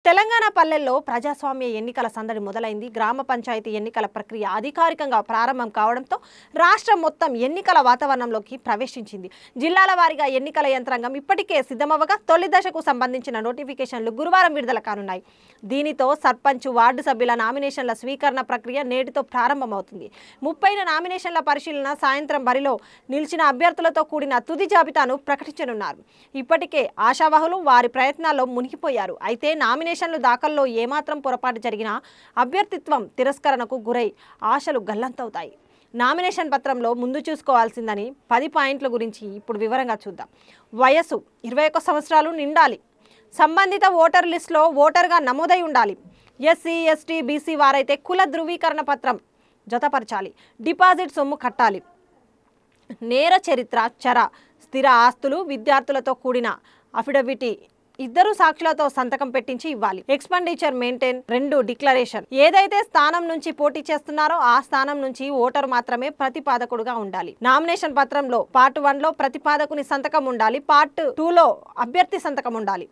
తెలంగాణ పల్లెల్లో ప్రజాస్వామ్య ఎన్నికల సందడి మొదలైంది. గ్రామ పంచాయతీ ఎన్నికల ప్రక్రియ అధికారికంగా ప్రారంభం కావడంతో రాష్ట్రం మొత్తం ఎన్నికల వాతావరణంలోకి ప్రవేశించింది. జిల్లాల వారీగా ఎన్నికల యంత్రాంగం ఇప్పటికే సిద్ధమవగా తొలి దశకు సంబంధించిన నోటిఫికేషన్లు గురువారం విడుదల కానున్నాయి. దీనితో సర్పంచ్, వార్డు సభ్యుల నామినేషన్ల స్వీకరణ ప్రక్రియ నేటితో ప్రారంభమవుతుంది. 30న నామినేషన్ల పరిశీలన సాయంత్రం బరిలో నిలిచిన అభ్యర్థులతో కూడిన తుది జాబితాను ప్రకటించనున్నారు. ఇప్పటికే ఆశావహులు వారి ప్రయత్నాల్లో మునిగిపోయారు. అయితే నామినేషన్లు దాఖల్లో ఏమాత్రం పొరపాటు జరిగినా అభ్యర్థిత్వం తిరస్కరణకు గురై ఆశలు గల్లంతవుతాయి. నామినేషన్ పత్రంలో ముందు చూసుకోవాల్సిందని 10 పాయింట్ల గురించి ఇప్పుడు వివరంగా చూద్దాం. వయసు 21 సంవత్సరాలు నిండాలి. సంబంధిత ఓటర్ లిస్టులో ఓటర్గా నమోదై ఉండాలి. ఎస్సీ, ఎస్టీ, బీసీ వారైతే కుల ధృవీకరణ పత్రం జతపరచాలి. డిపాజిట్ సొమ్ము కట్టాలి. నేర చరిత్ర, స్థిర ఆస్తులు, విద్యార్థులతో కూడిన అఫిడవిటీ 2 సాక్షులతో సంతకం పెట్టించి ఇవ్వాలి. Expenditure maintain 2 declaration. ఏదైతే స్థానం నుంచి పోటీ చేస్తున్నారో ఆ స్థానం నుంచి ఓటరు మాత్రమే ప్రతిపాదకుడుగా ఉండాలి. నామినేషన్ పత్రంలో పార్ట్ 1లో ప్రతిపాదకుని సంతకం ఉండాలి. పార్ట్ 2లో అభ్యర్థి సంతకం ఉండాలి.